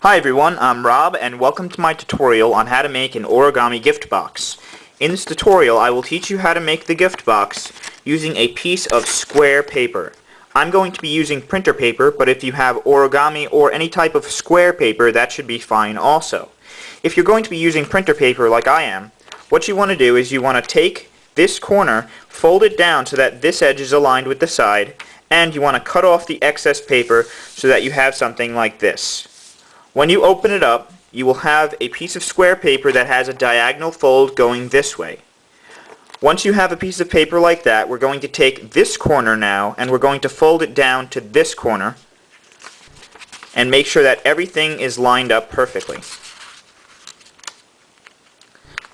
Hi everyone, I'm Rob and welcome to my tutorial on how to make an origami gift box. In this tutorial I will teach you how to make the gift box using a piece of square paper. I'm going to be using printer paper, but if you have origami or any type of square paper, that should be fine also. If you're going to be using printer paper like I am, what you want to do is you want to take this corner, fold it down so that this edge is aligned with the side, and you want to cut off the excess paper so that you have something like this. When you open it up, you will have a piece of square paper that has a diagonal fold going this way. Once you have a piece of paper like that, we're going to take this corner now and we're going to fold it down to this corner and make sure that everything is lined up perfectly.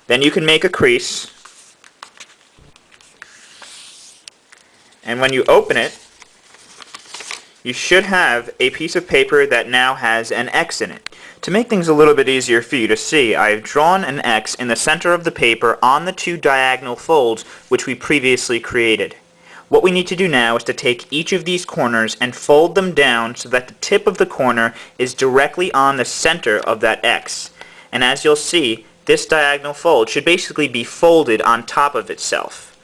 Then you can make a crease, and when you open it, you should have a piece of paper that now has an X in it. To make things a little bit easier for you to see, I've drawn an X in the center of the paper on the two diagonal folds which we previously created. What we need to do now is to take each of these corners and fold them down so that the tip of the corner is directly on the center of that X. And as you'll see, this diagonal fold should basically be folded on top of itself.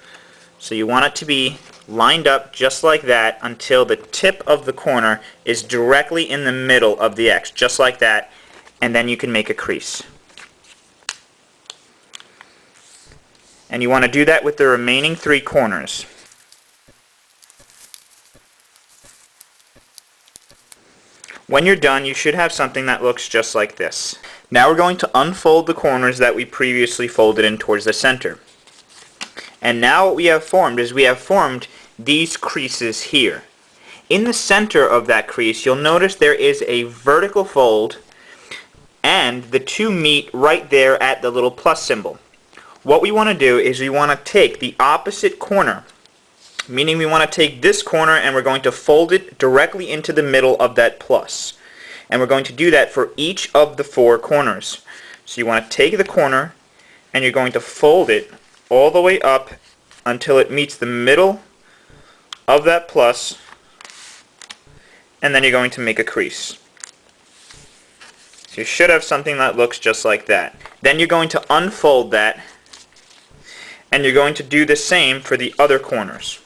So you want it to be lined up just like that until the tip of the corner is directly in the middle of the X, just like that, and then you can make a crease. And you want to do that with the remaining three corners. When you're done, you should have something that looks just like this. Now we're going to unfold the corners that we previously folded in towards the center. And now what we have formed is we have formed these creases here. In the center of that crease, you'll notice there is a vertical fold and the two meet right there at the little plus symbol. What we want to do is we want to take the opposite corner, meaning we want to take this corner and we're going to fold it directly into the middle of that plus. And we're going to do that for each of the four corners. So you want to take the corner and you're going to fold it all the way up until it meets the middle of that plus, and then you're going to make a crease. So you should have something that looks just like that. Then you're going to unfold that, and you're going to do the same for the other corners.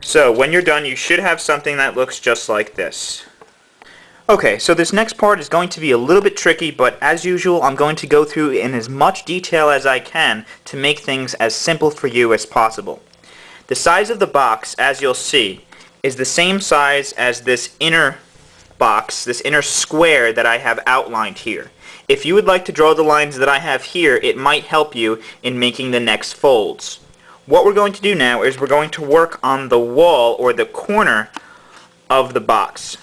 So when you're done, you should have something that looks just like this. Okay, so this next part is going to be a little bit tricky, but as usual, I'm going to go through in as much detail as I can to make things as simple for you as possible. The size of the box, as you'll see, is the same size as this inner box, this inner square that I have outlined here. If you would like to draw the lines that I have here, it might help you in making the next folds. What we're going to do now is we're going to work on the wall or the corner of the box.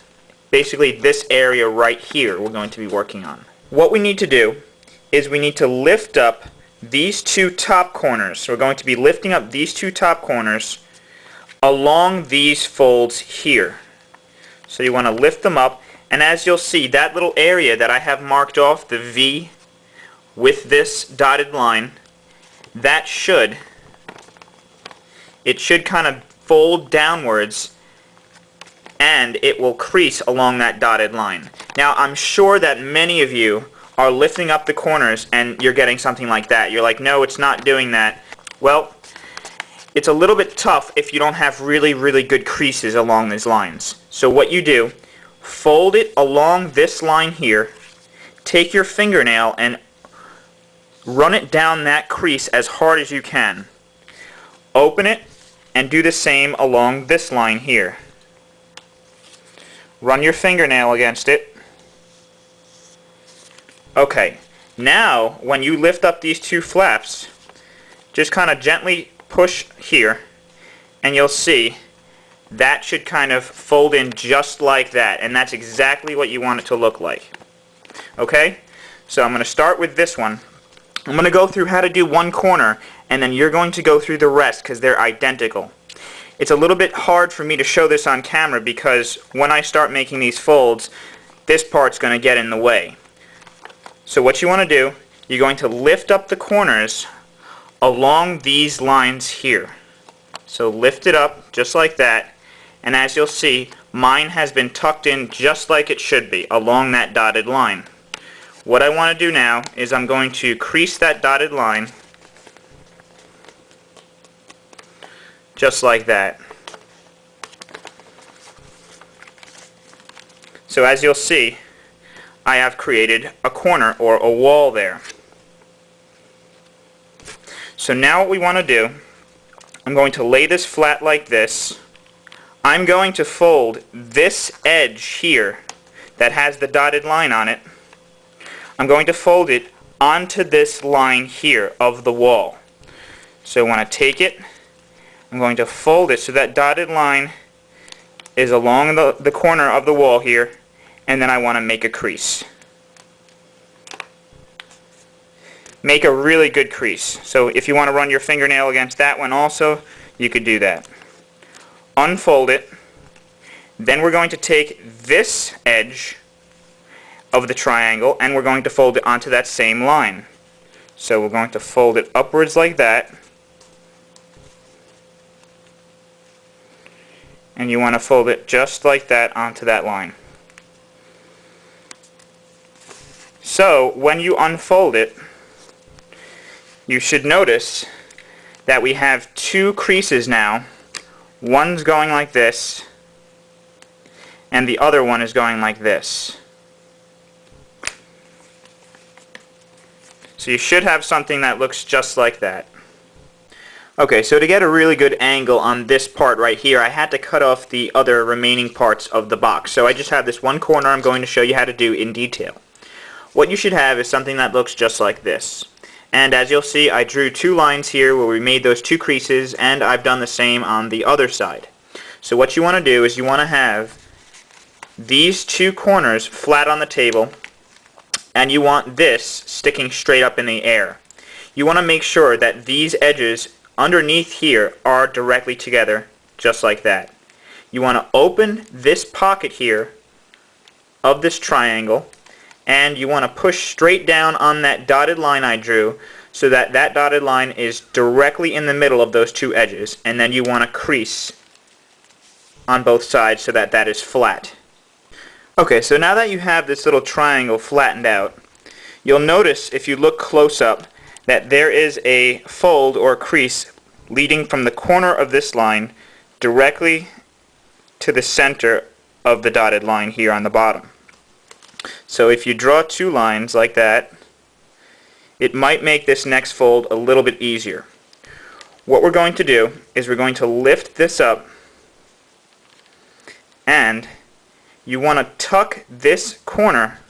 Basically this area right here we're going to be working on. What we need to do is we need to lift up these two top corners. So we're going to be lifting up these two top corners along these folds here. So you want to lift them up, and as you'll see, that little area that I have marked off, the V with this dotted line, that should kind of fold downwards and it will crease along that dotted line. Now I'm sure that many of you are lifting up the corners and you're getting something like that. You're like, no, it's not doing that. Well, it's a little bit tough if you don't have really good creases along these lines. So what you do, fold it along this line here, take your fingernail and run it down that crease as hard as you can. Open it and do the same along this line here. Run your fingernail against it. Okay, now when you lift up these two flaps, just kind of gently push here and you'll see that should kind of fold in just like that, and that's exactly what you want it to look like. Okay, so I'm going to start with this one. I'm going to go through how to do one corner and then you're going to go through the rest because they're identical. It's a little bit hard for me to show this on camera because when I start making these folds, this part's going to get in the way. So what you want to do, you're going to lift up the corners along these lines here. So lift it up just like that, and as you'll see, mine has been tucked in just like it should be, along that dotted line. What I want to do now is I'm going to crease that dotted line just like that. So as you'll see, I have created a corner or a wall there. So now what we want to do, I'm going to lay this flat like this. I'm going to fold this edge here that has the dotted line on it. I'm going to fold it onto this line here of the wall. So when I take it, I'm going to fold it so that dotted line is along the corner of the wall here, and then I want to make a crease. Make a really good crease. So if you want to run your fingernail against that one also, you could do that. Unfold it. Then we're going to take this edge of the triangle and we're going to fold it onto that same line. So we're going to fold it upwards like that. And you want to fold it just like that onto that line. So when you unfold it, you should notice that we have two creases now. One's going like this, and the other one is going like this. So you should have something that looks just like that. Okay, so to get a really good angle on this part right here, I had to cut off the other remaining parts of the box. So I just have this one corner I'm going to show you how to do in detail. What you should have is something that looks just like this. And as you'll see, I drew two lines here where we made those two creases, and I've done the same on the other side. So what you want to do is you want to have these two corners flat on the table, and you want this sticking straight up in the air. You want to make sure that these edges underneath here are directly together, just like that. You want to open this pocket here of this triangle, and you want to push straight down on that dotted line I drew so that that dotted line is directly in the middle of those two edges, and then you want to crease on both sides so that that is flat. Okay, so now that you have this little triangle flattened out, you'll notice if you look close up that there is a fold or crease leading from the corner of this line directly to the center of the dotted line here on the bottom. So if you draw two lines like that, it might make this next fold a little bit easier. What we're going to do is we're going to lift this up, and you want to tuck this corner,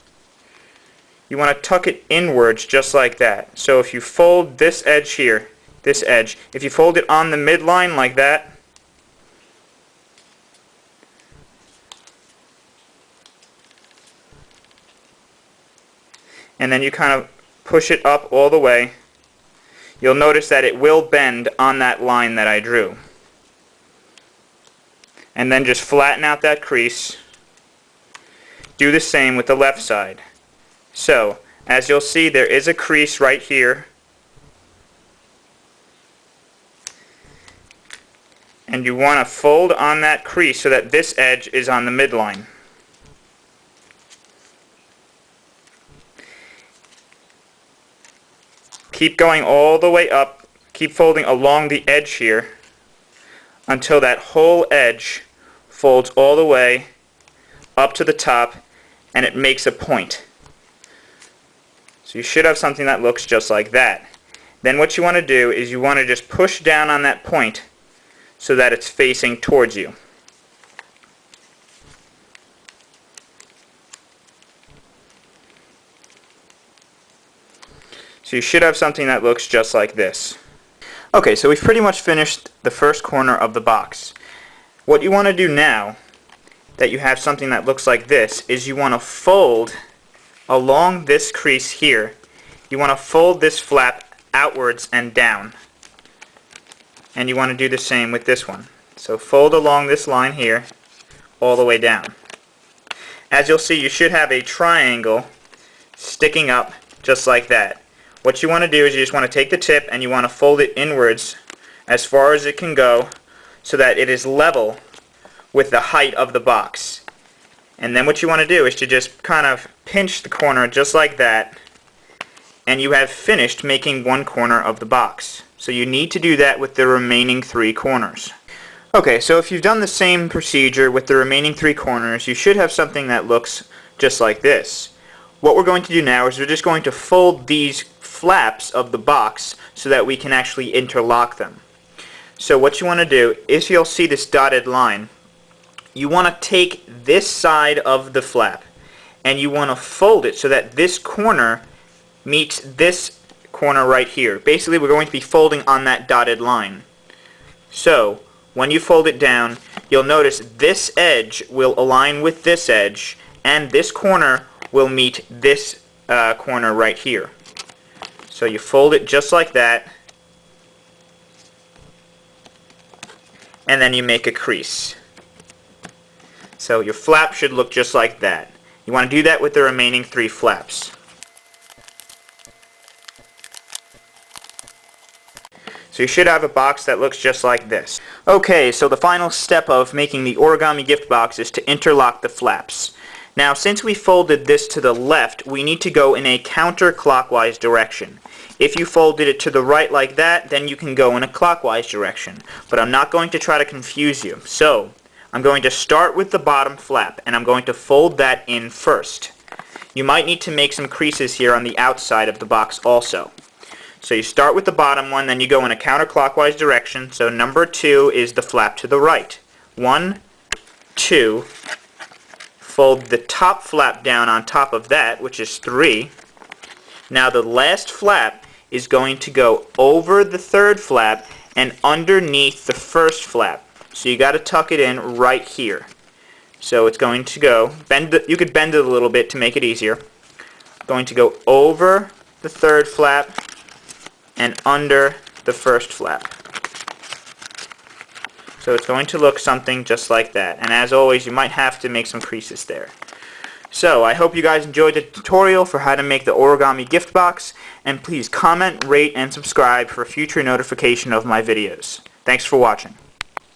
you want to tuck it inwards just like that. So if you fold this edge here, this edge, if you fold it on the midline like that, and then you kind of push it up all the way, you'll notice that it will bend on that line that I drew. And then just flatten out that crease. Do the same with the left side. So, as you'll see, there is a crease right here. And you want to fold on that crease so that this edge is on the midline. Keep going all the way up, keep folding along the edge here until that whole edge folds all the way up to the top and it makes a point. So you should have something that looks just like that. Then what you want to do is you want to just push down on that point so that it's facing towards you. So you should have something that looks just like this. Okay, so we've pretty much finished the first corner of the box. What you want to do now that you have something that looks like this is you want to fold along this crease here. You want to fold this flap outwards and down. And you want to do the same with this one. So fold along this line here all the way down. As you'll see, you should have a triangle sticking up just like that. what you want to do is you just want to take the tip and you want to fold it inwards as far as it can go so that it is level with the height of the box. And then what you want to do is to just kind of pinch the corner just like that, and you have finished making one corner of the box. So you need to do that with the remaining 3 corners. Okay, so if you've done the same procedure with the remaining 3 corners, you should have something that looks just like this. What we're going to do now is we're just going to fold these flaps of the box so that we can actually interlock them. So what you want to do is, you'll see this dotted line, you want to take this side of the flap and you want to fold it so that this corner meets this corner right here. Basically, we're going to be folding on that dotted line. So when you fold it down, you'll notice this edge will align with this edge and this corner will meet this corner right here. So you fold it just like that, and then you make a crease. So your flap should look just like that. You want to do that with the remaining 3 flaps. So you should have a box that looks just like this. Okay, so the final step of making the origami gift box is to interlock the flaps. Now, since we folded this to the left, we need to go in a counterclockwise direction. If you folded it to the right like that, then you can go in a clockwise direction. But I'm not going to try to confuse you. So I'm going to start with the bottom flap, and I'm going to fold that in first. You might need to make some creases here on the outside of the box also. So you start with the bottom one, then you go in a counterclockwise direction. So number 2 is the flap to the right. 1, 2, fold the top flap down on top of that, which is 3. Now the last flap is going to go over the 3rd flap and underneath the 1st flap. So you got to tuck it in right here. So it's going to go, you could bend it a little bit to make it easier. Going to go over the 3rd flap and under the 1st flap. So it's going to look something just like that. And as always, you might have to make some creases there. So I hope you guys enjoyed the tutorial for how to make the origami gift box, and please comment, rate, and subscribe for future notification of my videos. Thanks for watching.